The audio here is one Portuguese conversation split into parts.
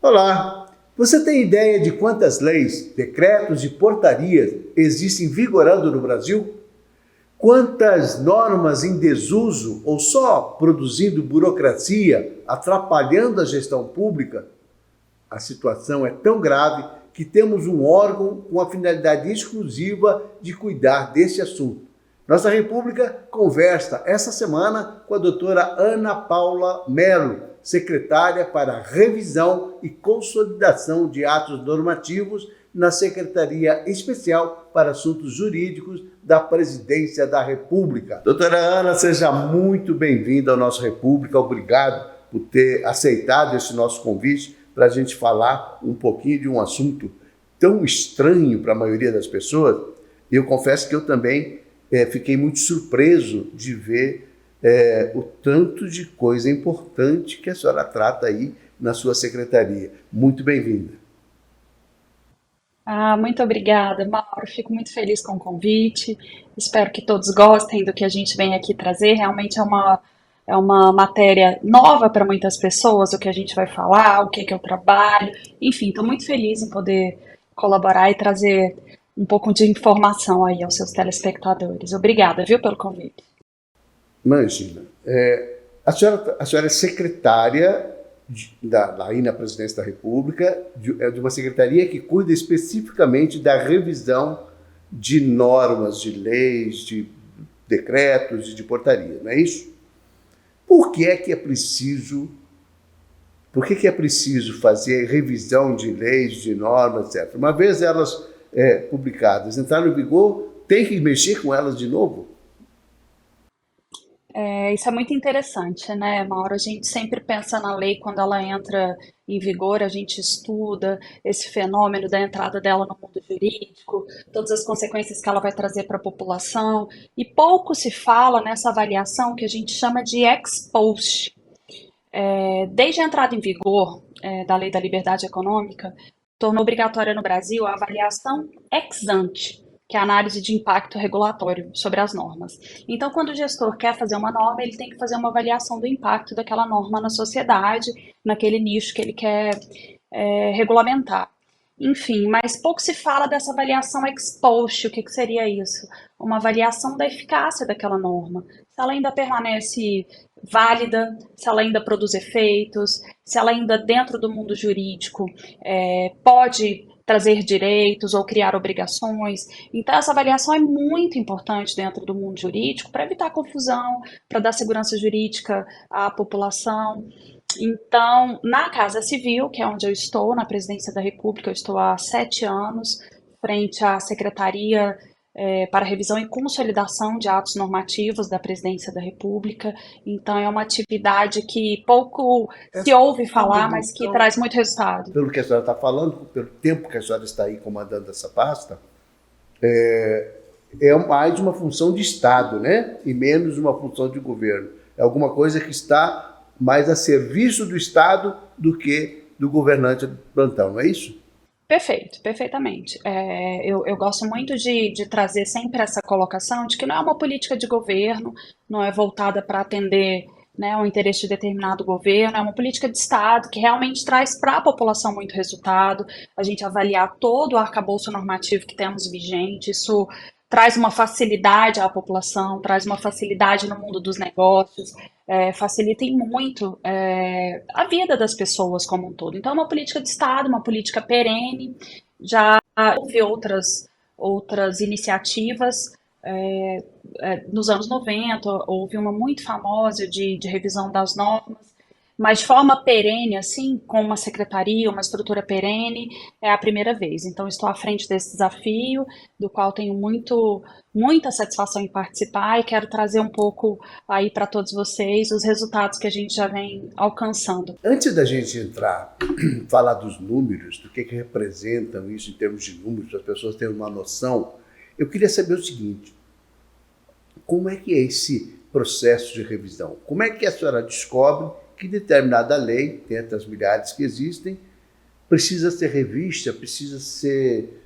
Olá! Você tem ideia de quantas leis, decretos e portarias existem vigorando no Brasil? Quantas normas em desuso ou só produzindo burocracia, atrapalhando a gestão pública? A situação é tão grave que temos um órgão com a finalidade exclusiva de cuidar desse assunto. Nossa República conversa essa semana com a doutora Ana Paula Mello, secretária para revisão e consolidação de atos normativos na Secretaria Especial para Assuntos Jurídicos da Presidência da República. Doutora Ana, seja muito bem-vinda ao nosso República. Obrigado por ter aceitado esse nosso convite para a gente falar um pouquinho de um assunto tão estranho para a maioria das pessoas. Eu confesso que eu também fiquei muito surpreso de ver o tanto de coisa importante que a senhora trata aí na sua secretaria. Muito bem-vinda. Muito obrigada, Mauro. Fico muito feliz com o convite. Espero que todos gostem do que a gente vem aqui trazer. Realmente é uma matéria nova para muitas pessoas, o que a gente vai falar, o que é o trabalho. Enfim, estou muito feliz em poder colaborar e trazer um pouco de informação aí aos seus telespectadores. Obrigada, viu, pelo convite. Imagina, a senhora é secretária aí na Presidência da República, de uma secretaria que cuida especificamente da revisão de normas, de leis, de decretos e de portaria, não é isso? Por que é preciso fazer revisão de leis, de normas, etc.? Uma vez elas publicadas, entraram em vigor, tem que mexer com elas de novo? Isso é muito interessante, né, Mauro? A gente sempre pensa na lei quando ela entra em vigor, a gente estuda esse fenômeno da entrada dela no mundo jurídico, todas as consequências que ela vai trazer para a população, e pouco se fala nessa avaliação que a gente chama de ex post. Desde a entrada em vigor da Lei da Liberdade Econômica, tornou obrigatória no Brasil a avaliação ex ante, que é a análise de impacto regulatório sobre as normas. Então, quando o gestor quer fazer uma norma, ele tem que fazer uma avaliação do impacto daquela norma na sociedade, naquele nicho que ele quer regulamentar. Enfim, mas pouco se fala dessa avaliação ex post. O que seria isso? Uma avaliação da eficácia daquela norma. Se ela ainda permanece válida, se ela ainda produz efeitos, se ela ainda dentro do mundo jurídico pode trazer direitos ou criar obrigações. Então, essa avaliação é muito importante dentro do mundo jurídico para evitar confusão, para dar segurança jurídica à população. Então, na Casa Civil, que é onde eu estou, na Presidência da República, eu estou há 7 anos, frente à Secretaria para Revisão e Consolidação de Atos Normativos da Presidência da República. Então, é uma atividade que pouco se ouve falar, mas que traz muito resultado. Pelo que a senhora está falando, pelo tempo que a senhora está aí comandando essa pasta, é mais uma função de Estado, né? E menos uma função de governo. É alguma coisa que está mais a serviço do Estado do que do governante de plantão, não é isso? Perfeito, perfeitamente. Eu gosto muito de trazer sempre essa colocação de que não é uma política de governo, não é voltada para atender, né, o interesse de determinado governo, é uma política de Estado que realmente traz para a população muito resultado. A gente avaliar todo o arcabouço normativo que temos vigente, isso traz uma facilidade à população, traz uma facilidade no mundo dos negócios, facilita muito a vida das pessoas como um todo. Então, é uma política de Estado, uma política perene. Já houve outras iniciativas. Nos anos 90, houve uma muito famosa de revisão das normas, mas de forma perene, assim, com uma secretaria, uma estrutura perene, é a primeira vez. Então, estou à frente desse desafio, do qual tenho muita satisfação em participar e quero trazer um pouco aí para todos vocês os resultados que a gente já vem alcançando. Antes da gente entrar, falar dos números, do que representam isso em termos de números, para as pessoas terem uma noção, eu queria saber o seguinte: como é que é esse processo de revisão? Como é que a senhora descobre que determinada lei, dentre as milhares que existem, precisa ser revista, precisa ser,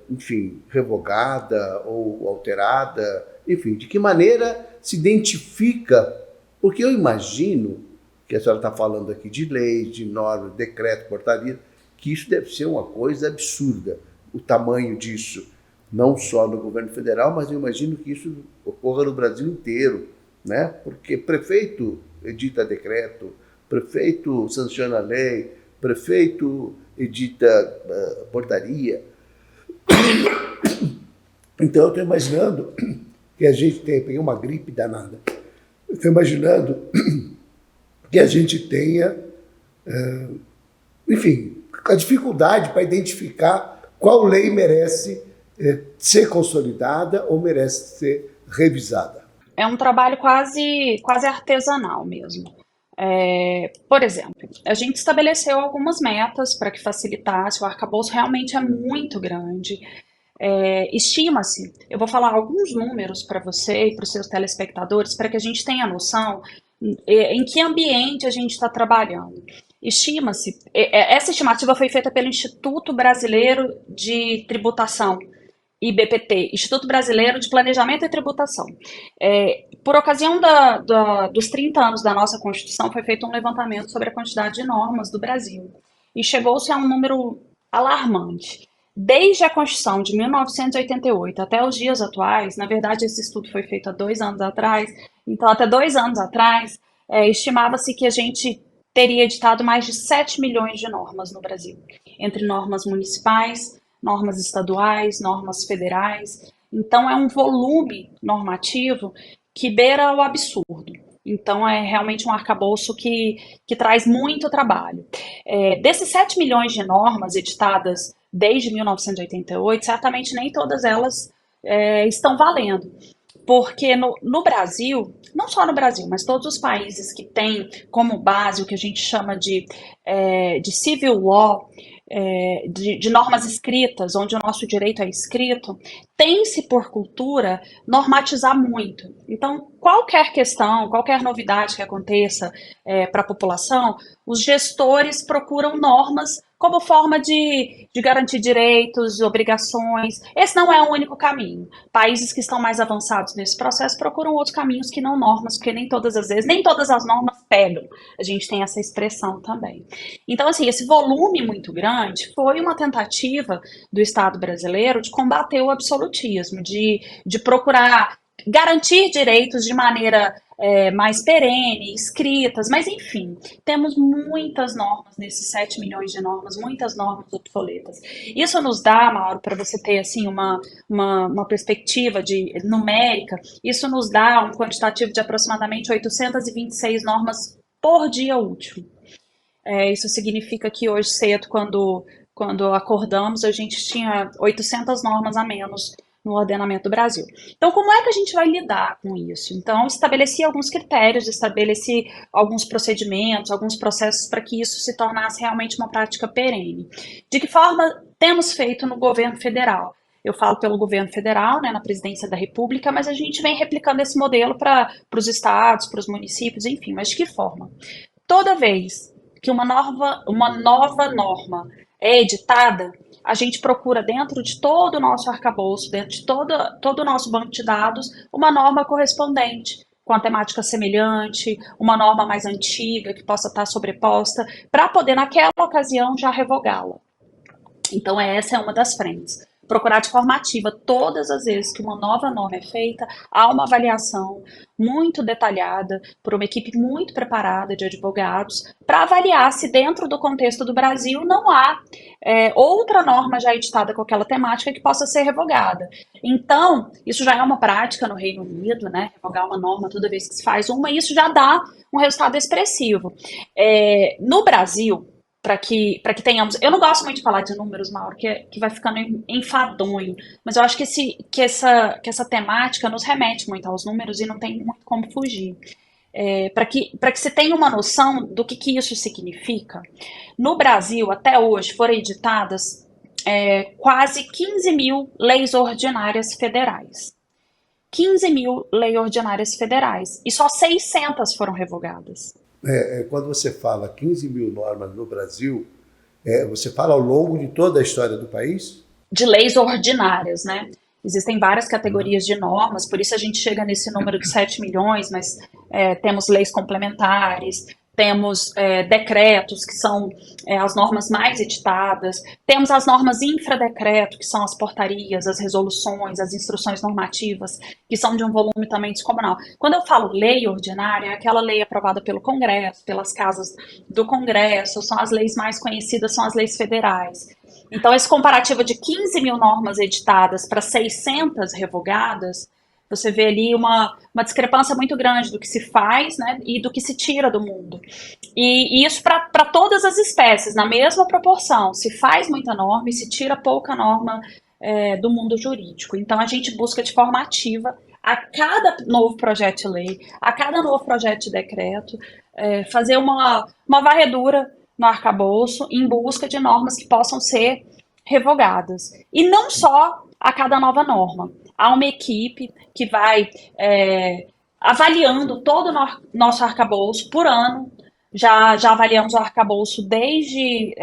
enfim, revogada ou alterada? Enfim, de que maneira se identifica? Porque eu imagino porque a senhora está falando aqui de leis, de normas, decreto, portaria, que isso deve ser uma coisa absurda, o tamanho disso, não só no governo federal, mas eu imagino que isso ocorra no Brasil inteiro, né? Porque prefeito edita decreto, prefeito sanciona lei, prefeito edita portaria. Então eu estou imaginando que a gente tenha uma gripe danada. Eu estou imaginando que a gente tenha, enfim, a dificuldade para identificar qual lei merece ser consolidada ou merece ser revisada. É um trabalho quase artesanal mesmo. Por exemplo, a gente estabeleceu algumas metas para que facilitasse, o arcabouço realmente é muito grande. Estima-se, eu vou falar alguns números para você e para os seus telespectadores, para que a gente tenha noção em que ambiente a gente está trabalhando. Estima-se, essa estimativa foi feita pelo Instituto Brasileiro de Tributação, IBPT, Instituto Brasileiro de Planejamento e Tributação. Por ocasião dos 30 anos da nossa Constituição, foi feito um levantamento sobre a quantidade de normas do Brasil. E chegou-se a um número alarmante. Desde a Constituição de 1988 até os dias atuais, na verdade esse estudo foi feito há 2 anos atrás, então até 2 anos atrás, estimava-se que a gente teria editado mais de 7 milhões de normas no Brasil, entre normas municipais, normas estaduais, normas federais. Então é um volume normativo que beira o absurdo. Então é realmente um arcabouço que traz muito trabalho. Desses 7 milhões de normas editadas desde 1988, certamente nem todas elas estão valendo. Porque no Brasil, não só no Brasil, mas todos os países que têm como base o que a gente chama de civil law, de normas escritas, onde o nosso direito é escrito, tem-se por cultura normatizar muito. Então, qualquer questão, qualquer novidade que aconteça para a população, os gestores procuram normas como forma de garantir direitos, obrigações. Esse não é o único caminho. Países que estão mais avançados nesse processo procuram outros caminhos que não normas, porque nem todas as vezes, nem todas as normas pegam. A gente tem essa expressão também. Então, assim, esse volume muito grande foi uma tentativa do Estado brasileiro de combater o absolutismo, de procurar garantir direitos de maneira mais perene, escritas, mas enfim, temos muitas normas nesses 7 milhões de normas, muitas normas obsoletas. Isso nos dá, Mauro, para você ter assim uma perspectiva numérica, isso nos dá um quantitativo de aproximadamente 826 normas por dia útil. Isso significa que hoje cedo, quando acordamos, a gente tinha 800 normas a menos no ordenamento do Brasil. Então, como é que a gente vai lidar com isso? Então, estabeleci alguns critérios, estabeleci alguns procedimentos, alguns processos para que isso se tornasse realmente uma prática perene. De que forma temos feito no governo federal? Eu falo pelo governo federal, né, na presidência da República, mas a gente vem replicando esse modelo para os estados, para os municípios, enfim, mas de que forma? Toda vez que uma nova norma é editada, a gente procura dentro de todo o nosso arcabouço, dentro de todo o nosso banco de dados, uma norma correspondente, com a temática semelhante, uma norma mais antiga que possa estar sobreposta, para poder naquela ocasião já revogá-la. Então essa é uma das frentes. Procurar de forma ativa todas as vezes que uma nova norma é feita, há uma avaliação muito detalhada por uma equipe muito preparada de advogados para avaliar se dentro do contexto do Brasil não há outra norma já editada com aquela temática que possa ser revogada. Então, isso já é uma prática no Reino Unido, né? Revogar uma norma toda vez que se faz uma, e isso já dá um resultado expressivo. No Brasil, para que tenhamos... Eu não gosto muito de falar de números, Mauro, que vai ficando enfadonho, mas eu acho que essa temática nos remete muito aos números e não tem muito como fugir. Para que se tenha uma noção do que isso significa, no Brasil, até hoje, foram editadas quase 15 mil leis ordinárias federais. 15 mil leis ordinárias federais, e só 600 foram revogadas. Quando você fala 15 mil normas no Brasil, você fala ao longo de toda a história do país? De leis ordinárias, né? Existem várias categorias de normas, por isso a gente chega nesse número de 7 milhões, mas temos leis complementares, temos decretos, que são as normas mais editadas, temos as normas infradecreto, que são as portarias, as resoluções, as instruções normativas, que são de um volume também descomunal. Quando eu falo lei ordinária, é aquela lei aprovada pelo Congresso, pelas casas do Congresso, são as leis mais conhecidas, são as leis federais. Então, esse comparativo de 15 mil normas editadas para 600 revogadas, você vê ali uma discrepância muito grande do que se faz, né, e do que se tira do mundo. E isso para todas as espécies, na mesma proporção. Se faz muita norma e se tira pouca norma do mundo jurídico. Então, a gente busca de forma ativa, a cada novo projeto de lei, a cada novo projeto de decreto, fazer uma varredura no arcabouço em busca de normas que possam ser revogadas. E não só a cada nova norma. Há uma equipe que vai avaliando todo o nosso arcabouço por ano. Já avaliamos o arcabouço desde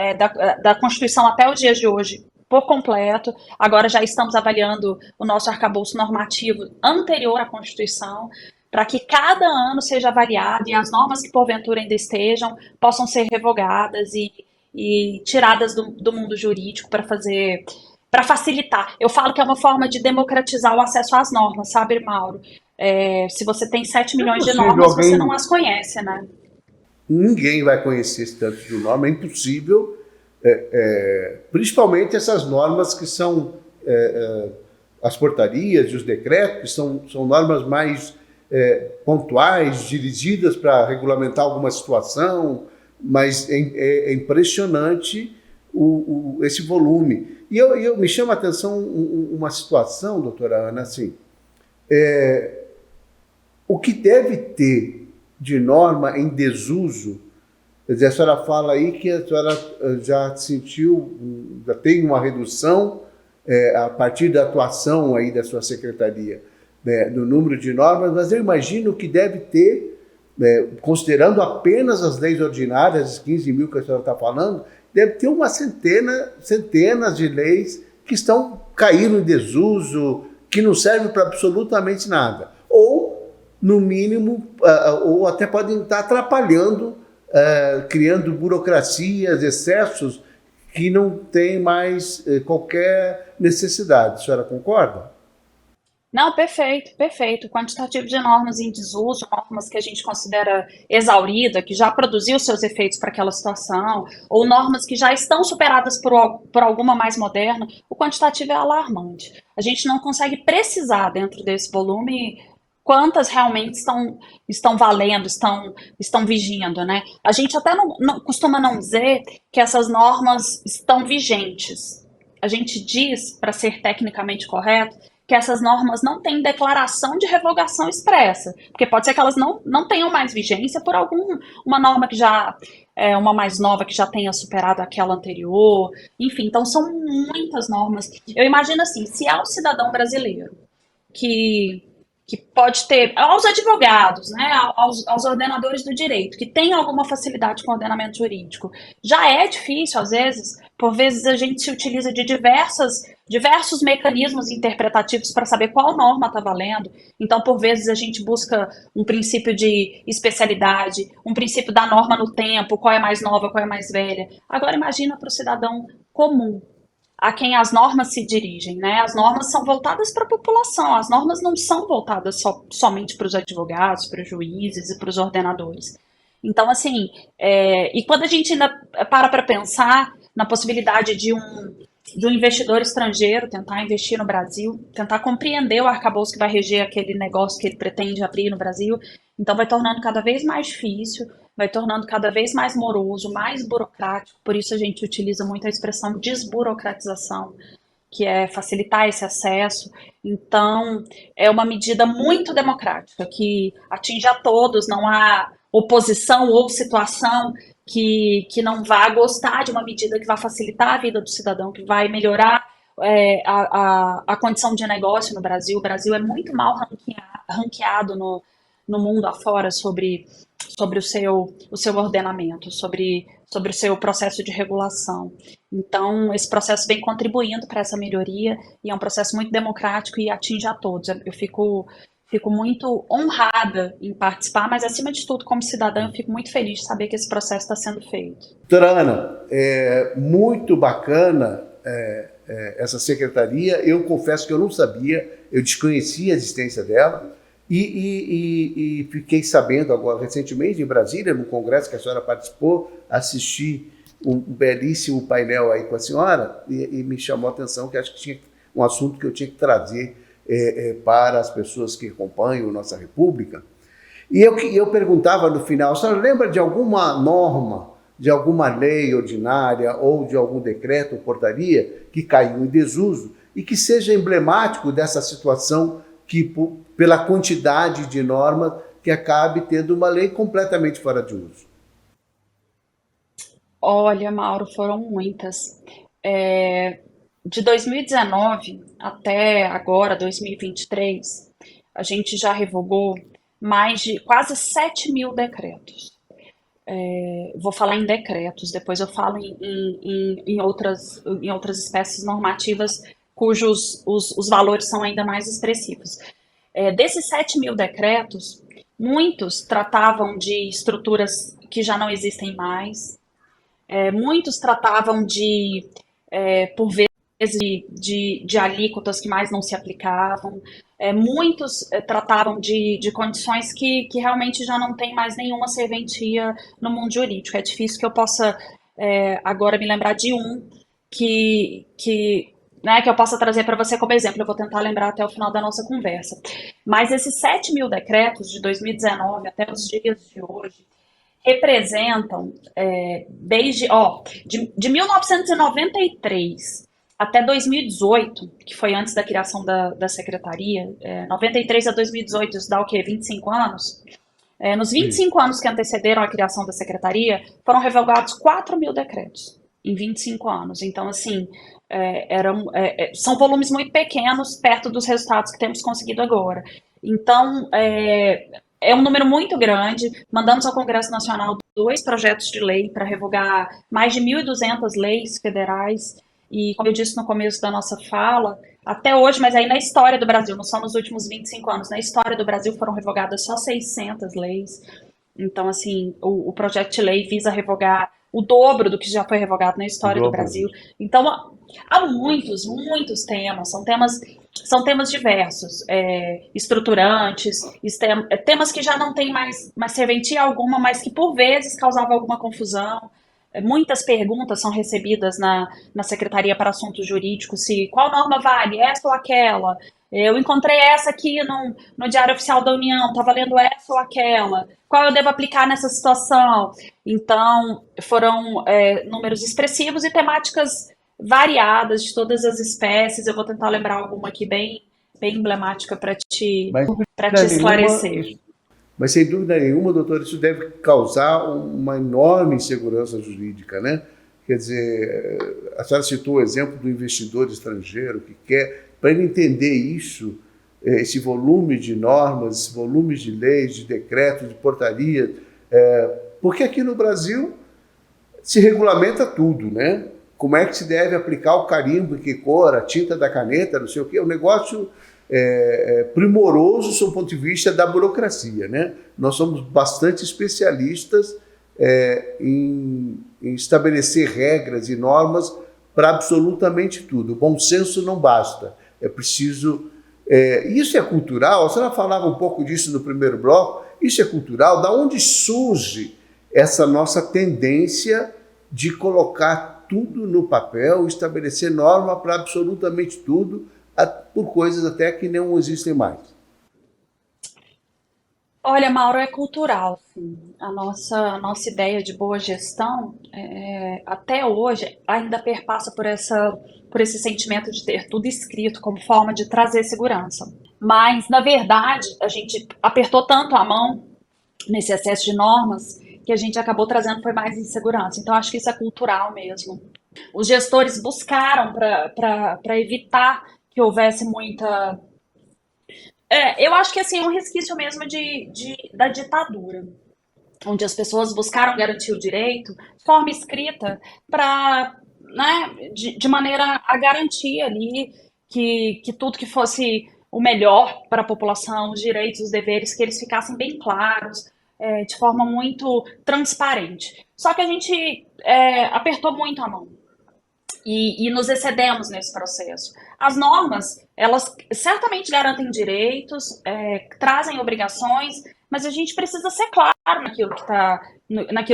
da Constituição até os dias de hoje por completo. Agora já estamos avaliando o nosso arcabouço normativo anterior à Constituição, para que cada ano seja avaliado e as normas que porventura ainda estejam possam ser revogadas e tiradas do mundo jurídico para facilitar. Eu falo que é uma forma de democratizar o acesso às normas, sabe, Mauro? Se você tem 7 milhões de normas, você não as conhece, né? Ninguém vai conhecer esse tanto de norma, é impossível, principalmente essas normas que são as portarias e os decretos, que são normas mais pontuais, dirigidas para regulamentar alguma situação, mas é impressionante esse volume. E eu me chama a atenção uma situação, doutora Ana, assim, o que deve ter de norma em desuso. Quer dizer, a senhora fala aí que a senhora já sentiu, já tem uma redução a partir da atuação aí da sua secretaria, no número de normas, mas eu imagino que deve ter, considerando apenas as leis ordinárias, as 15 mil que a senhora está falando, deve ter centenas de leis que estão caindo em desuso, que não servem para absolutamente nada. Ou, no mínimo, ou até podem estar atrapalhando, criando burocracias, excessos, que não tem mais qualquer necessidade. A senhora concorda? Não, perfeito, perfeito. Quantitativo de normas em desuso, normas que a gente considera exaurida, que já produziu seus efeitos para aquela situação, ou normas que já estão superadas por alguma mais moderna, o quantitativo é alarmante. A gente não consegue precisar dentro desse volume quantas realmente estão valendo, estão vigindo, né? A gente até costuma não dizer que essas normas estão vigentes. A gente diz, para ser tecnicamente correto, que essas normas não têm declaração de revogação expressa, porque pode ser que elas não tenham mais vigência por uma norma que já é uma mais nova que já tenha superado aquela anterior, enfim, então são muitas normas. Eu imagino assim, se há um cidadão brasileiro que pode ter, aos advogados, né, aos ordenadores do direito, que tem alguma facilidade com ordenamento jurídico, já é difícil, às vezes, por vezes a gente se utiliza de diversos mecanismos interpretativos para saber qual norma está valendo, então por vezes a gente busca um princípio de especialidade, um princípio da norma no tempo, qual é mais nova, qual é mais velha. Agora imagina para o cidadão comum, a quem as normas se dirigem, né? As normas são voltadas para a população, as normas não são voltadas somente para os advogados, para os juízes e para os ordenadores. Então, assim, e quando a gente ainda para pensar na possibilidade de um investidor estrangeiro tentar investir no Brasil, tentar compreender o arcabouço que vai reger aquele negócio que ele pretende abrir no Brasil, então vai tornando cada vez mais difícil, vai tornando cada vez mais moroso, mais burocrático, por isso a gente utiliza muito a expressão desburocratização, que é facilitar esse acesso. Então, é uma medida muito democrática, que atinge a todos, não há oposição ou situação que não vá gostar de uma medida que vai facilitar a vida do cidadão, que vai melhorar a condição de negócio no Brasil. O Brasil é muito mal ranqueado no mundo afora sobre o seu ordenamento, sobre o seu processo de regulação. Então, esse processo vem contribuindo para essa melhoria e é um processo muito democrático e atinge a todos. Eu fico Fico muito honrada em participar, mas acima de tudo, como cidadã, eu fico muito feliz de saber que esse processo está sendo feito. Doutora Ana, é muito bacana essa secretaria. Eu confesso que eu não sabia, eu desconhecia a existência dela e fiquei sabendo agora recentemente em Brasília, no congresso que a senhora participou, assisti um belíssimo painel aí com a senhora e me chamou a atenção que acho que tinha um assunto que eu tinha que trazer para as pessoas que acompanham nossa República. E eu perguntava no final, a senhora lembra de alguma norma, de alguma lei ordinária ou de algum decreto ou portaria que caiu em desuso e que seja emblemático dessa situação que, pela quantidade de normas, que acabe tendo uma lei completamente fora de uso? Olha, Mauro, foram muitas. De 2019 até agora, 2023, a gente já revogou mais de quase 7.000 decretos. Vou falar em decretos, depois eu falo em outras espécies normativas cujos os valores são ainda mais expressivos. Desses 7.000 decretos, muitos tratavam de estruturas que já não existem mais, muitos tratavam por vezes, de alíquotas que mais não se aplicavam, muitos tratavam de condições que realmente já não tem mais nenhuma serventia no mundo jurídico. É difícil que eu possa agora me lembrar de um que eu possa trazer para você como exemplo. Eu vou tentar lembrar até o final da nossa conversa. Mas esses 7.000 decretos de 2019 até os dias de hoje, representam de 1993 até 2018, que foi antes da criação da secretaria, 93 a 2018, isso dá o quê? 25 anos? Nos 25 Isso. anos que antecederam a criação da secretaria, foram revogados 4.000 decretos em 25 anos. Então, assim, são volumes muito pequenos perto dos resultados que temos conseguido agora. Então, é um número muito grande. Mandamos ao Congresso Nacional 2 projetos de lei para revogar mais de 1.200 leis federais. E, como eu disse no começo da nossa fala, até hoje, mas aí na história do Brasil, não são nos últimos 25 anos, na história do Brasil foram revogadas só 600 leis. Então, assim, o projeto de lei visa revogar o dobro do que já foi revogado na O história do dobro Brasil. disso. Então, há muitos, muitos temas, são temas diversos, estruturantes, temas que já não têm mais serventia alguma, mas que por vezes causavam alguma confusão. Muitas perguntas são recebidas na Secretaria para Assuntos Jurídicos, se qual norma vale, essa ou aquela. Eu encontrei essa aqui no Diário Oficial da União, está valendo essa ou aquela. Qual eu devo aplicar nessa situação? Então, foram números expressivos e temáticas variadas de todas as espécies. Eu vou tentar lembrar alguma aqui bem emblemática Mas, sem para te dúvida nenhuma, esclarecer. mas sem dúvida nenhuma, doutor, isso deve causar uma enorme insegurança jurídica, né? Quer dizer, a senhora citou o exemplo do investidor estrangeiro que quer, para ele entender isso, esse volume de normas, esse volume de leis, de decretos, de portarias, porque aqui no Brasil se regulamenta tudo, né? Como é que se deve aplicar o carimbo, que cor, a tinta da caneta, não sei o quê. É um negócio primoroso sob o ponto de vista da burocracia, né? Nós somos bastante especialistas em estabelecer regras e normas para absolutamente tudo. O bom senso não basta. É preciso... isso é cultural? A senhora falava um pouco disso no primeiro bloco. Isso é cultural? Da onde surge essa nossa tendência de colocar tudo no papel, estabelecer norma para absolutamente tudo, por coisas até que não existem mais? Olha, Mauro, é cultural, sim. A nossa ideia de boa gestão, até hoje, ainda perpassa por esse sentimento de ter tudo escrito como forma de trazer segurança. Mas, na verdade, a gente apertou tanto a mão nesse excesso de normas que a gente acabou trazendo foi mais insegurança. Então, acho que isso é cultural mesmo. Os gestores buscaram para evitar que houvesse muita. Eu acho que assim, é um resquício mesmo da ditadura, onde as pessoas buscaram garantir o direito de forma escrita para, né, de maneira a garantir ali que tudo que fosse o melhor para a população, os direitos, os deveres, que eles ficassem bem claros, de forma muito transparente. Só que a gente apertou muito a mão e nos excedemos nesse processo. As normas, elas certamente garantem direitos, trazem obrigações, mas a gente precisa ser claro naquilo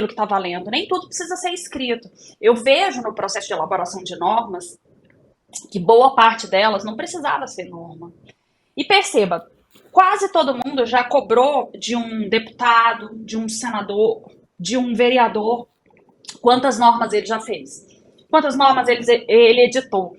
que está valendo. Nem tudo precisa ser escrito. Eu vejo no processo de elaboração de normas que boa parte delas não precisava ser norma. E perceba, quase todo mundo já cobrou de um deputado, de um senador, de um vereador, quantas normas ele já fez, quantas normas ele editou.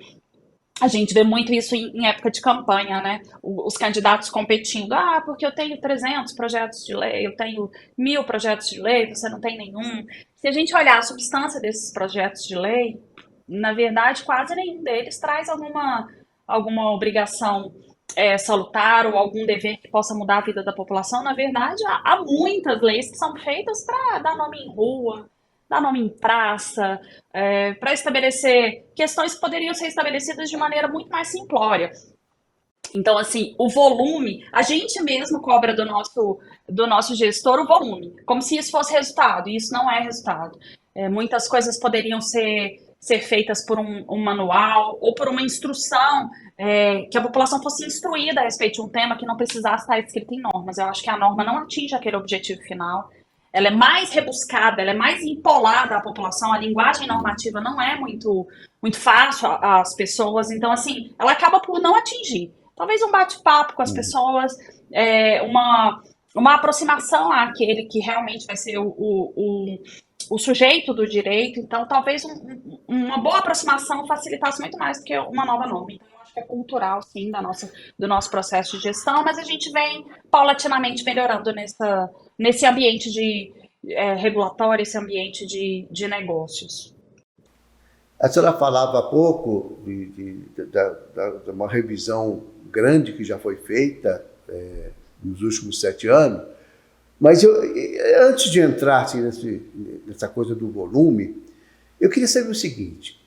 A gente vê muito isso em época de campanha, né? Os candidatos competindo. Ah, porque eu tenho 300 projetos de lei, eu tenho 1.000 projetos de lei, você não tem nenhum. Se a gente olhar a substância desses projetos de lei, na verdade, quase nenhum deles traz alguma obrigação salutar ou algum dever que possa mudar a vida da população. Na verdade, há muitas leis que são feitas para dar nome em rua, dar nome em praça, para estabelecer questões que poderiam ser estabelecidas de maneira muito mais simplória. Então, assim, o volume, a gente mesmo cobra do nosso gestor o volume, como se isso fosse resultado, e isso não é resultado. Muitas coisas poderiam ser feitas por um manual ou por uma instrução, que a população fosse instruída a respeito de um tema que não precisasse estar escrito em normas. Eu acho que a norma não atinge aquele objetivo final. Ela é mais rebuscada, ela é mais empolada à população, a linguagem normativa não é muito fácil às pessoas, então, assim, ela acaba por não atingir. Talvez um bate-papo com as pessoas, uma aproximação àquele que realmente vai ser o sujeito do direito, então talvez uma boa aproximação facilitasse muito mais do que uma nova norma. Então, eu acho que é cultural, sim, do nosso processo de gestão, mas a gente vem paulatinamente melhorando nesse ambiente regulatório, esse ambiente de negócios. A senhora falava há pouco de uma revisão grande que já foi feita nos últimos 7 anos, mas antes de entrar assim, nessa coisa do volume, eu queria saber o seguinte,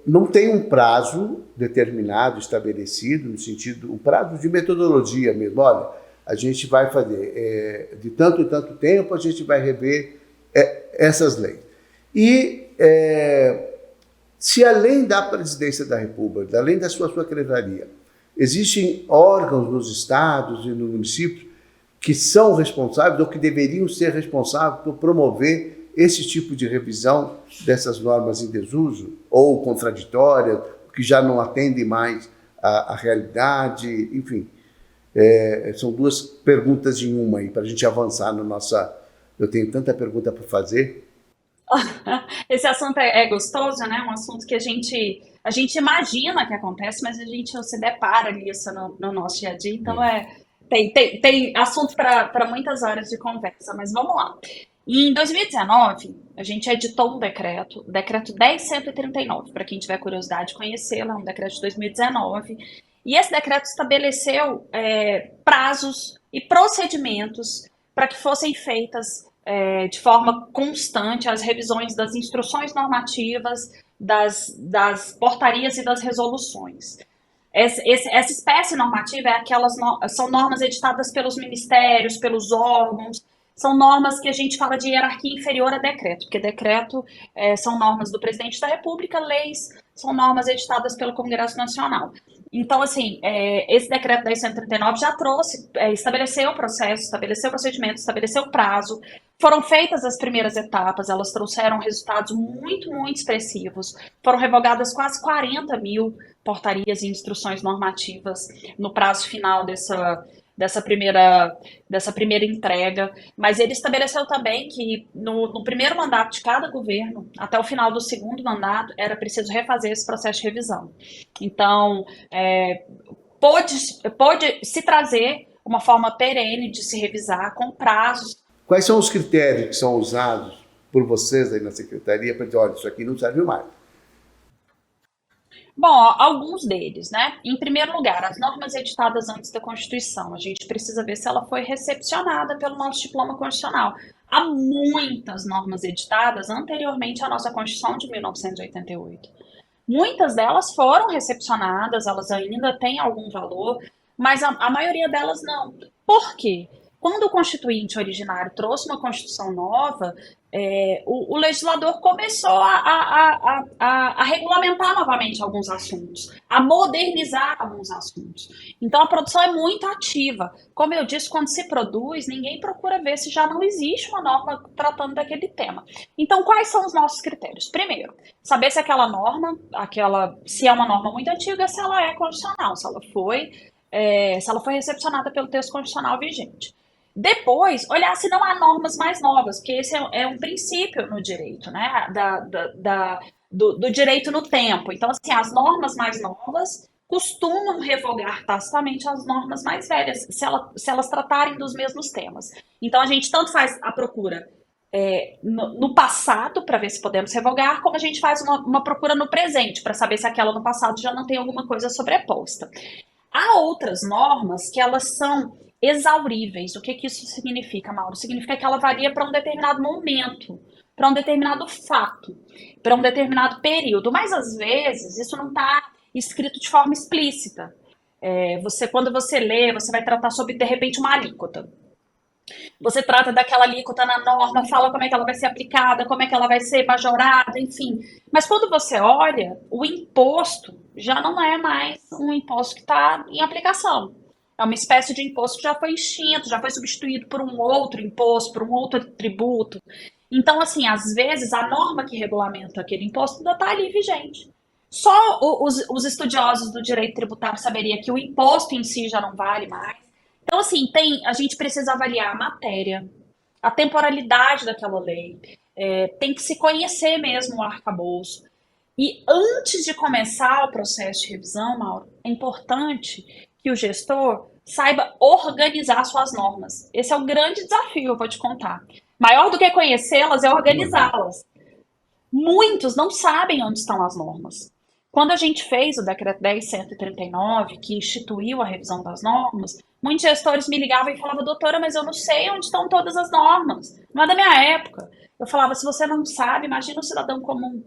não tem um prazo determinado, estabelecido, no sentido, um prazo de metodologia mesmo, olha, a gente vai fazer, de tanto em tanto tempo, a gente vai rever essas leis. E se além da presidência da República, além da sua secretaria, existem órgãos nos estados e nos municípios que são responsáveis ou que deveriam ser responsáveis por promover esse tipo de revisão dessas normas em desuso ou contraditórias, que já não atendem mais à realidade, enfim. São 2 perguntas em uma aí, para a gente avançar na nossa... Eu tenho tanta pergunta para fazer. Esse assunto é gostoso, né? Um assunto que a gente imagina que acontece, mas a gente não se depara nisso no nosso dia a dia. Então, tem assunto para muitas horas de conversa, mas vamos lá. E em 2019, a gente editou um decreto, o decreto 10.139, para quem tiver curiosidade de conhecê-lo, é um decreto de 2019, e esse decreto estabeleceu prazos e procedimentos para que fossem feitas de forma constante as revisões das instruções normativas, das portarias e das resoluções. Essa espécie normativa são normas editadas pelos ministérios, pelos órgãos, são normas que a gente fala de hierarquia inferior a decreto, porque decreto são normas do presidente da República, leis são normas editadas pelo Congresso Nacional. Então, assim, esse decreto 10.139 já estabeleceu o processo, estabeleceu o procedimento, estabeleceu o prazo, foram feitas as primeiras etapas, elas trouxeram resultados muito, muito expressivos, foram revogadas quase 40.000 portarias e instruções normativas no prazo final dessa primeira entrega, mas ele estabeleceu também que no primeiro mandato de cada governo, até o final do segundo mandato, era preciso refazer esse processo de revisão. Então, pôde se trazer uma forma perene de se revisar com prazos. Quais são os critérios que são usados por vocês aí na Secretaria para dizer, olha, isso aqui não serve mais? Bom, alguns deles, né? Em primeiro lugar, as normas editadas antes da Constituição. A gente precisa ver se ela foi recepcionada pelo nosso diploma constitucional. Há muitas normas editadas anteriormente à nossa Constituição de 1988. Muitas delas foram recepcionadas, elas ainda têm algum valor, mas a maioria delas não. Por quê? Quando o constituinte originário trouxe uma Constituição nova, o legislador começou a regulamentar novamente alguns assuntos, a modernizar alguns assuntos. Então, a produção é muito ativa. Como eu disse, quando se produz, ninguém procura ver se já não existe uma norma tratando daquele tema. Então, quais são os nossos critérios? Primeiro, saber se aquela norma, se é uma norma muito antiga, se ela é constitucional, se ela foi recepcionada pelo texto constitucional vigente. Depois, olhar se não há normas mais novas, porque esse é um princípio no direito, né? Do direito no tempo. Então, assim, as normas mais novas costumam revogar tacitamente as normas mais velhas, se elas tratarem dos mesmos temas. Então, a gente tanto faz a procura no passado, para ver se podemos revogar, como a gente faz uma procura no presente, para saber se aquela no passado já não tem alguma coisa sobreposta. Há outras normas que elas são exauríveis. O que que isso significa, Mauro? Significa que ela varia para um determinado momento, para um determinado fato, para um determinado período. Mas às vezes isso não está escrito de forma explícita. Quando você lê, você vai tratar sobre, de repente, uma alíquota. Você trata daquela alíquota na norma, fala como é que ela vai ser aplicada, como é que ela vai ser majorada, enfim. Mas quando você olha, o imposto já não é mais um imposto que está em aplicação. É uma espécie de imposto que já foi extinto, já foi substituído por um outro imposto, por um outro tributo. Então, assim, às vezes a norma que regulamenta aquele imposto ainda está ali vigente. Só os estudiosos do direito tributário saberiam que o imposto em si já não vale mais. Então, assim, a gente precisa avaliar a matéria, a temporalidade daquela lei, tem que se conhecer mesmo o arcabouço. E antes de começar o processo de revisão, Mauro, é importante que o gestor saiba organizar suas normas. Esse é o grande desafio, eu vou te contar. Maior do que conhecê-las é organizá-las. Muitos não sabem onde estão as normas. Quando a gente fez o decreto 10.139, que instituiu a revisão das normas, muitos gestores me ligavam e falavam, doutora, mas eu não sei onde estão todas as normas. Não é da minha época. Eu falava, se você não sabe, imagina um cidadão comum,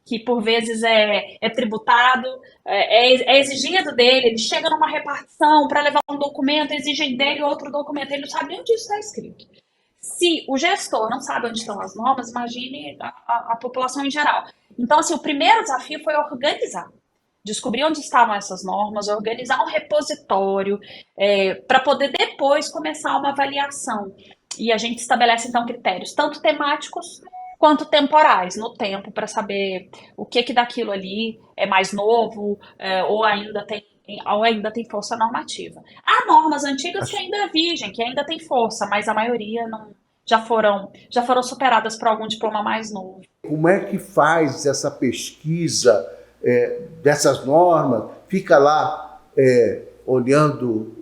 que por vezes é tributado, é exigido dele, ele chega numa repartição para levar um documento, exigem dele outro documento, ele não sabe nem onde isso está escrito. Se o gestor não sabe onde estão as normas, imagine a população em geral. Então, assim, o primeiro desafio foi organizar. Descobrir onde estavam essas normas, organizar um repositório, para poder depois começar uma avaliação. E a gente estabelece, então, critérios, tanto temáticos quanto temporais, no tempo, para saber o que daquilo ali é mais novo, ou ainda tem força normativa. Há normas antigas que ainda vigem, que ainda tem força, mas a maioria não, já foram superadas por algum diploma mais novo. Como é que faz essa pesquisa dessas normas? Fica lá olhando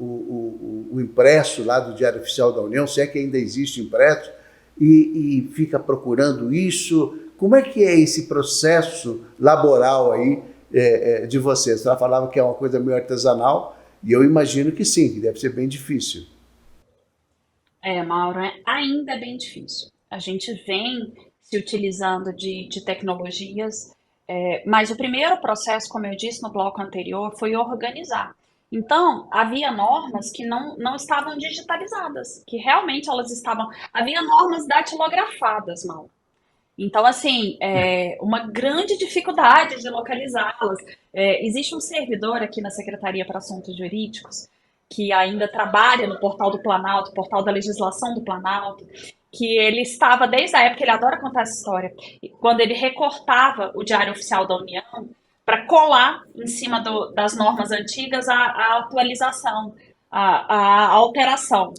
o impresso lá do Diário Oficial da União, se é que ainda existe impresso, e fica procurando isso. Como é que é esse processo laboral aí de vocês? Ela falava que é uma coisa meio artesanal, e eu imagino que sim, que deve ser bem difícil. Mauro, ainda é bem difícil. A gente vem se utilizando de tecnologias, mas o primeiro processo, como eu disse no bloco anterior, foi organizar. Então, havia normas que não estavam digitalizadas, que realmente elas estavam. Havia normas datilografadas, Mauro. Então, assim, uma grande dificuldade de localizá-las. Existe um servidor aqui na Secretaria para Assuntos Jurídicos que ainda trabalha no portal do Planalto, portal da legislação do Planalto, que ele estava desde a época, ele adora contar essa história, quando ele recortava o Diário Oficial da União para colar em cima das normas antigas a atualização, a alteração.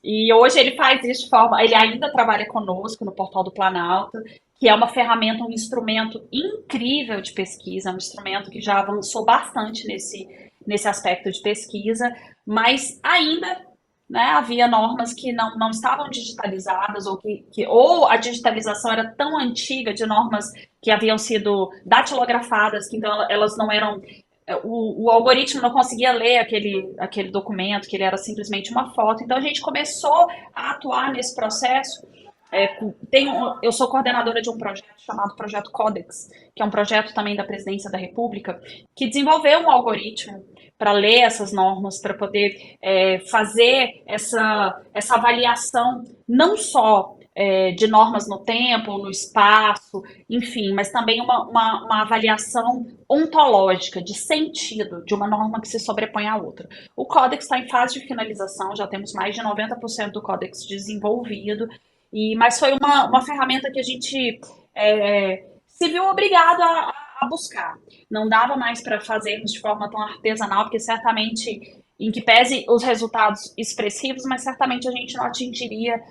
E hoje ele faz isso de forma. Ele ainda trabalha conosco no Portal do Planalto, que é uma ferramenta, um instrumento incrível de pesquisa, um instrumento que já avançou bastante nesse aspecto de pesquisa, mas ainda, né, havia normas que não estavam digitalizadas, ou a digitalização era tão antiga de normas que haviam sido datilografadas, que então elas não eram. O algoritmo não conseguia ler aquele documento, que ele era simplesmente uma foto. Então a gente começou a atuar nesse processo Eu sou coordenadora de um projeto chamado Projeto Codex, que é um projeto também da Presidência da República, que desenvolveu um algoritmo para ler essas normas, para poder fazer essa avaliação, não só de normas no tempo, no espaço, enfim, mas também uma avaliação ontológica, de sentido, de uma norma que se sobrepõe à outra. O Codex está em fase de finalização, já temos mais de 90% do Codex desenvolvido, mas foi uma ferramenta que a gente se viu obrigado a buscar. Não dava mais para fazermos de forma tão artesanal, porque certamente, em que pese os resultados expressivos, mas certamente a gente não atingiria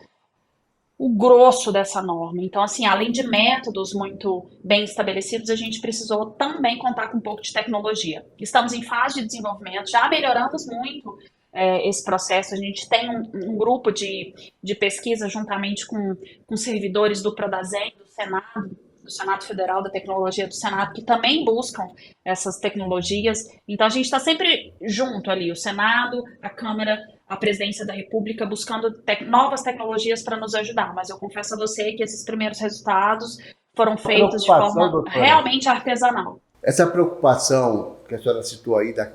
o grosso dessa norma. Então, assim, além de métodos muito bem estabelecidos, a gente precisou também contar com um pouco de tecnologia. Estamos em fase de desenvolvimento, já melhoramos muito esse processo. A gente tem um grupo de pesquisa juntamente com servidores do Prodasem, do Senado Federal da Tecnologia do Senado, que também buscam essas tecnologias. Então, a gente está sempre junto ali, o Senado, a Câmara, a Presidência da República, buscando novas tecnologias para nos ajudar. Mas eu confesso a você que esses primeiros resultados foram Uma feitos de preocupação, forma doutora. realmente artesanal. Essa preocupação que a senhora citou aí da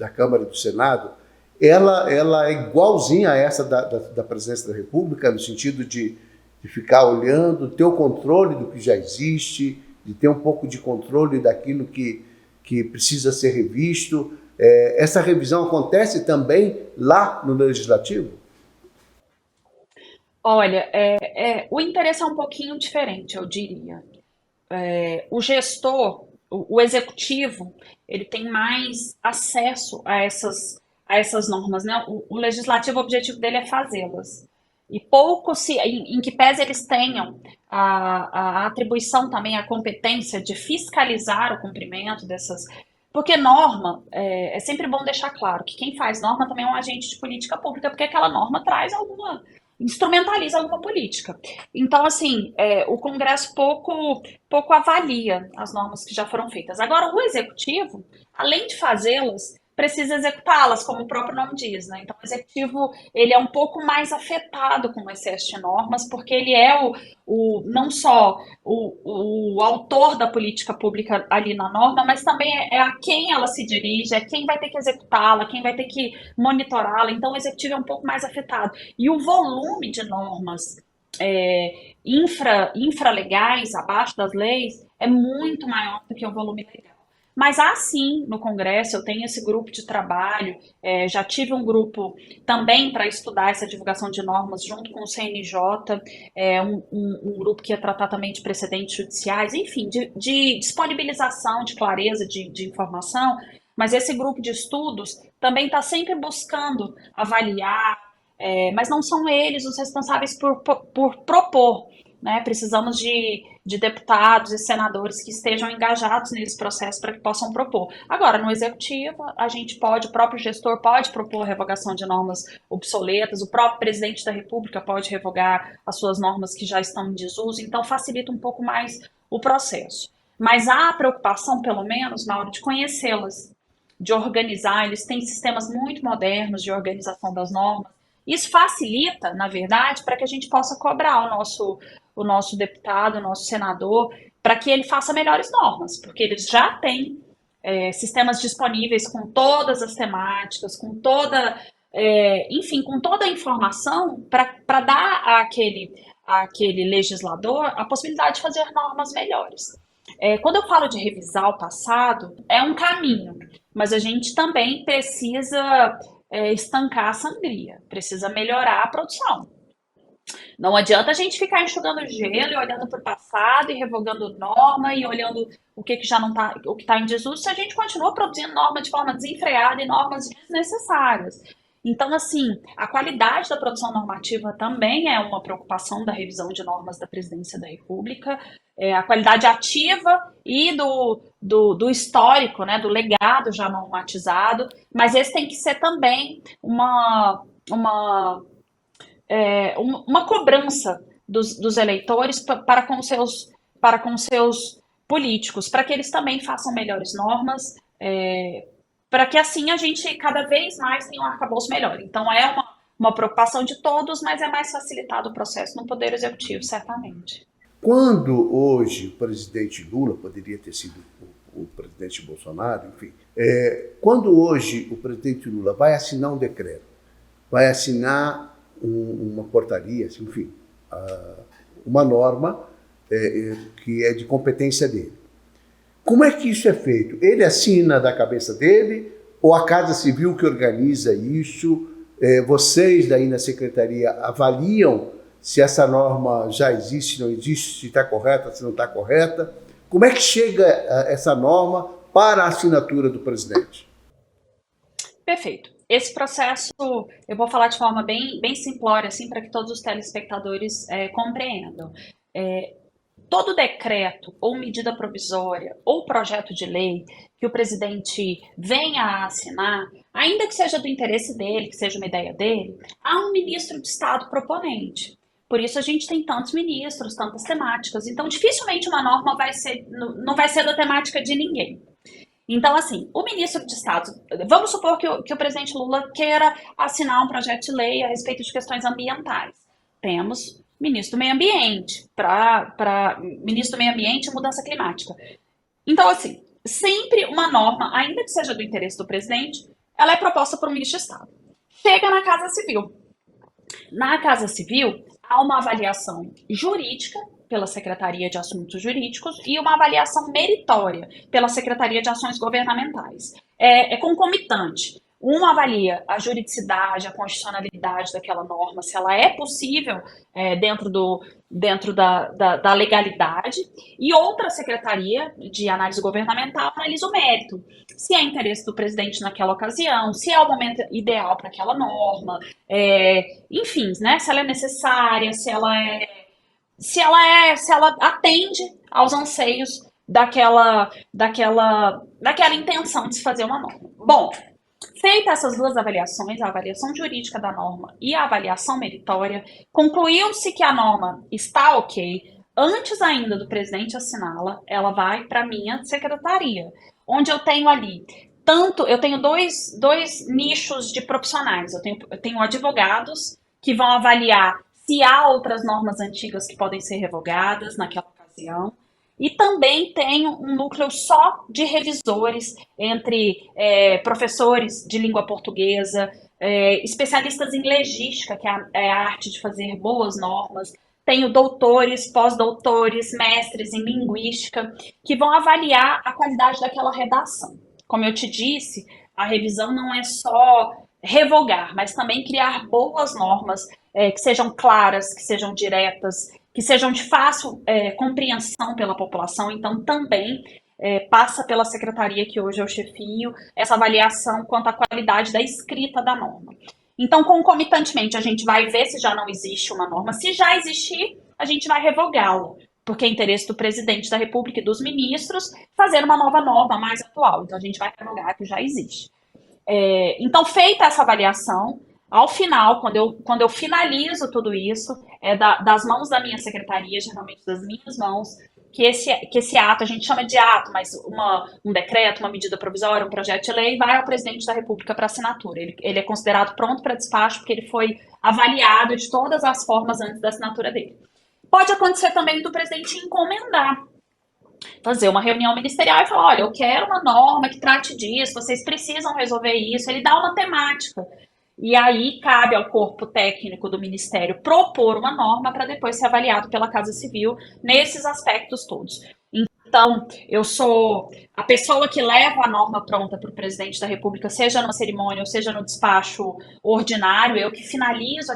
Câmara e do Senado, ela é igualzinha a essa da Presidência da República, no sentido de ficar olhando, ter o controle do que já existe, de ter um pouco de controle daquilo que precisa ser revisto. Essa revisão acontece também lá no Legislativo? Olha, o interesse é um pouquinho diferente, eu diria. O gestor, o executivo, ele tem mais acesso a essas normas, né? O legislativo, o objetivo dele é fazê-las. E pouco em que pese eles tenham a atribuição também, a competência de fiscalizar o cumprimento dessas. Porque norma, é sempre bom deixar claro que quem faz norma também é um agente de política pública, porque aquela norma traz instrumentaliza alguma política. Então, assim, o Congresso pouco avalia as normas que já foram feitas. Agora, o Executivo, além de fazê-las, precisa executá-las, como o próprio nome diz, né? Então, o Executivo, ele é um pouco mais afetado com o excesso de normas, porque ele é não só o autor da política pública ali na norma, mas também é a quem ela se dirige, é quem vai ter que executá-la, quem vai ter que monitorá-la. Então, o Executivo é um pouco mais afetado. E o volume de normas infralegais, abaixo das leis, é muito maior do que o volume legal. Mas há sim no Congresso, eu tenho esse grupo de trabalho, já tive um grupo também para estudar essa divulgação de normas junto com o CNJ, um grupo que ia tratar também de precedentes judiciais, enfim, de disponibilização de clareza de informação, mas esse grupo de estudos também está sempre buscando avaliar, mas não são eles os responsáveis por propor. Né? Precisamos de deputados e senadores que estejam engajados nesse processo para que possam propor. Agora, no executivo, a gente pode, o próprio gestor pode propor revogação de normas obsoletas, o próprio presidente da República pode revogar as suas normas que já estão em desuso, então facilita um pouco mais o processo. Mas há a preocupação, pelo menos, na hora de conhecê-las, de organizar, eles têm sistemas muito modernos de organização das normas. Isso facilita, na verdade, para que a gente possa cobrar o nosso deputado, o nosso senador, para que ele faça melhores normas, porque eles já têm sistemas disponíveis com todas as temáticas, com toda, enfim, com toda a informação para dar àquele legislador a possibilidade de fazer normas melhores. Quando eu falo de revisar o passado, é um caminho, mas a gente também precisa estancar a sangria, precisa melhorar a produção. Não adianta a gente ficar enxugando gelo e olhando para o passado e revogando norma e olhando o que já não tá, o que está em desuso, se a gente continua produzindo norma de forma desenfreada e normas desnecessárias. Então, assim, a qualidade da produção normativa também é uma preocupação da revisão de normas da Presidência da República, a qualidade ativa e do histórico, né, do legado já normatizado, mas esse tem que ser também uma cobrança dos eleitores para com seus políticos, para que eles também façam melhores normas, para que assim a gente cada vez mais tenha um arcabouço melhor. Então é uma preocupação de todos, mas é mais facilitado o processo no Poder Executivo, certamente. Quando hoje o presidente Lula, poderia ter sido o presidente Bolsonaro, enfim, quando hoje o presidente Lula vai assinar um decreto, vai assinar uma portaria, enfim, uma norma que é de competência dele. Como é que isso é feito? Ele assina da cabeça dele ou a Casa Civil que organiza isso? Vocês daí na Secretaria avaliam se essa norma já existe, não existe, se está correta, se não está correta? Como é que chega essa norma para a assinatura do presidente? Perfeito. Esse processo, eu vou falar de forma bem simplória, assim, para que todos os telespectadores compreendam. Todo decreto ou medida provisória ou projeto de lei que o presidente venha a assinar, ainda que seja do interesse dele, que seja uma ideia dele, há um ministro de Estado proponente. Por isso a gente tem tantos ministros, tantas temáticas. Então, dificilmente uma norma não vai ser da temática de ninguém. Então, assim, o ministro de Estado, vamos supor que o presidente Lula queira assinar um projeto de lei a respeito de questões ambientais. Temos ministro do Meio Ambiente, ministro do Meio Ambiente e Mudança Climática. Então, assim, sempre uma norma, ainda que seja do interesse do presidente, ela é proposta por um ministro de Estado. Chega na Casa Civil. Na Casa Civil, há uma avaliação jurídica pela Secretaria de Assuntos Jurídicos e uma avaliação meritória pela Secretaria de Ações Governamentais. É concomitante. Um avalia a juridicidade, a constitucionalidade daquela norma, se ela é possível dentro da legalidade, e outra secretaria de análise governamental analisa o mérito, se é interesse do presidente naquela ocasião, se é o momento ideal para aquela norma, enfim, né, se ela é necessária, se ela atende aos anseios daquela intenção de se fazer uma norma. Bom, feitas essas duas avaliações, a avaliação jurídica da norma e a avaliação meritória, concluiu-se que a norma está ok. Antes ainda do presidente assiná-la, ela vai para a minha secretaria, onde eu tenho ali eu tenho dois nichos de profissionais. Eu tenho advogados que vão avaliar se há outras normas antigas que podem ser revogadas naquela ocasião. E também tem um núcleo só de revisores, entre professores de língua portuguesa, especialistas em legística, que é a arte de fazer boas normas. Tenho doutores, pós-doutores, mestres em linguística, que vão avaliar a qualidade daquela redação. Como eu te disse, a revisão não é só revogar, mas também criar boas normas que sejam claras, que sejam diretas, que sejam de fácil compreensão pela população. Então, também passa pela secretaria que hoje eu chefio essa avaliação quanto à qualidade da escrita da norma. Então, concomitantemente, a gente vai ver se já não existe uma norma. Se já existir, a gente vai revogá-la, porque é interesse do presidente da República e dos ministros fazer uma nova norma mais atual. Então, a gente vai revogar a que já existe. Então, feita essa avaliação, ao final, quando eu finalizo tudo isso, das mãos da minha secretaria, geralmente das minhas mãos, que esse ato, a gente chama de ato, mas um decreto, uma medida provisória, um projeto de lei, vai ao presidente da República para assinatura. Ele é considerado pronto para despacho porque ele foi avaliado de todas as formas antes da assinatura dele. Pode acontecer também do presidente encomendar, fazer uma reunião ministerial e falar, olha, eu quero uma norma que trate disso, vocês precisam resolver isso. Ele dá uma temática. E aí cabe ao corpo técnico do Ministério propor uma norma para depois ser avaliado pela Casa Civil nesses aspectos todos. Então, eu sou a pessoa que leva a norma pronta para o presidente da República, seja numa cerimônia ou seja no despacho ordinário, eu que finalizo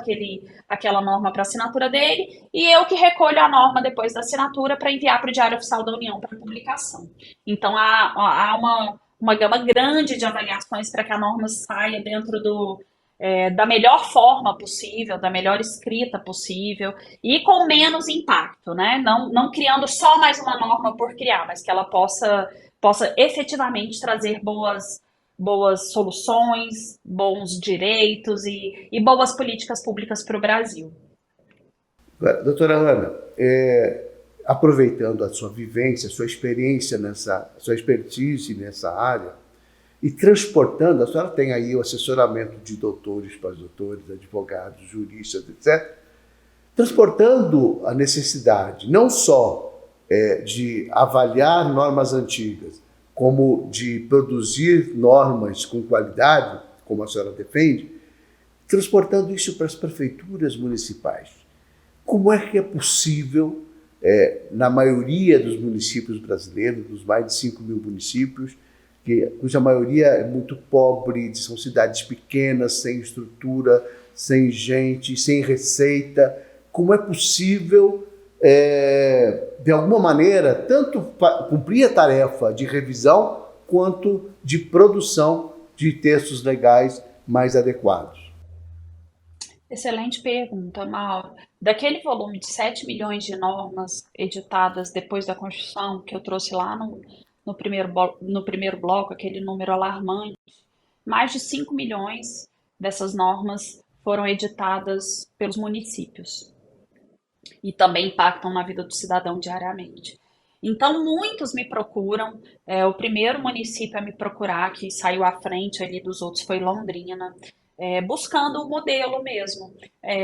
aquela norma para assinatura dele e eu que recolho a norma depois da assinatura para enviar para o Diário Oficial da União para publicação. Então, há uma gama grande de avaliações para que a norma saia dentro da melhor forma possível, da melhor escrita possível e com menos impacto, né? Não criando só mais uma norma por criar, mas que ela possa efetivamente trazer boas soluções, bons direitos e boas políticas públicas para o Brasil. Doutora Ana, aproveitando a sua vivência, a sua experiência sua expertise nessa área, e transportando, a senhora tem aí o assessoramento de doutores, pós-doutores, advogados, juristas, etc., transportando a necessidade não só de avaliar normas antigas, como de produzir normas com qualidade, como a senhora defende, transportando isso para as prefeituras municipais. Como é que é possível, na maioria dos municípios brasileiros, dos mais de 5 mil municípios, cuja maioria é muito pobre, são cidades pequenas, sem estrutura, sem gente, sem receita, como é possível, de alguma maneira, tanto cumprir a tarefa de revisão, quanto de produção de textos legais mais adequados? Excelente pergunta, Mauro. Daquele volume de 7 milhões de normas editadas depois da Constituição, que eu trouxe lá no primeiro bloco, aquele número alarmante, mais de 5 milhões dessas normas foram editadas pelos municípios e também impactam na vida do cidadão diariamente. Então, muitos me procuram. O primeiro município a me procurar, que saiu à frente ali dos outros, foi Londrina, buscando o modelo mesmo.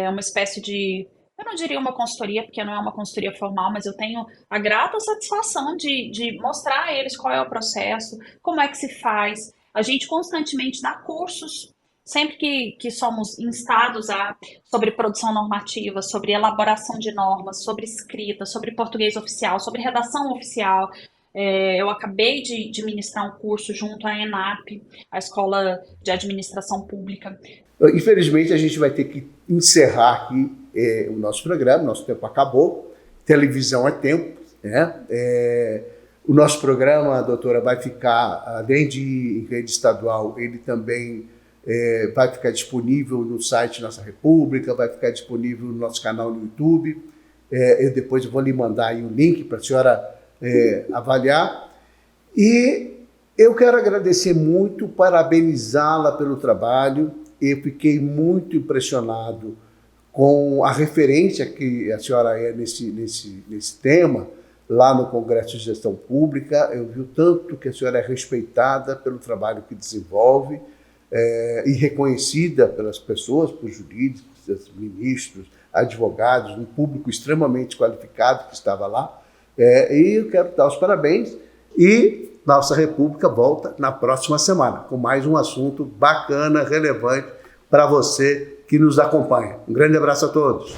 Uma espécie de, eu não diria uma consultoria, porque não é uma consultoria formal, mas eu tenho a grata satisfação de mostrar a eles qual é o processo, como é que se faz. A gente constantemente dá cursos, sempre que somos instados sobre produção normativa, sobre elaboração de normas, sobre escrita, sobre português oficial, sobre redação oficial. Eu acabei de ministrar um curso junto à ENAP, a Escola de Administração Pública. Infelizmente, a gente vai ter que encerrar aqui o nosso programa, nosso tempo acabou, televisão é tempo, né? O nosso programa, doutora, vai ficar, além de em rede estadual, ele também vai ficar disponível no site Nossa República, vai ficar disponível no nosso canal no YouTube. Depois eu vou lhe mandar aí o link para a senhora avaliar. E eu quero agradecer muito, parabenizá-la pelo trabalho. Eu fiquei muito impressionado com a referência que a senhora é nesse tema, lá no Congresso de Gestão Pública. Eu vi o tanto que a senhora é respeitada pelo trabalho que desenvolve, e reconhecida pelas pessoas, por jurídicos, ministros, advogados, um público extremamente qualificado que estava lá. E eu quero dar os parabéns. E Nossa República volta na próxima semana com mais um assunto bacana, relevante para você que nos acompanha. Um grande abraço a todos.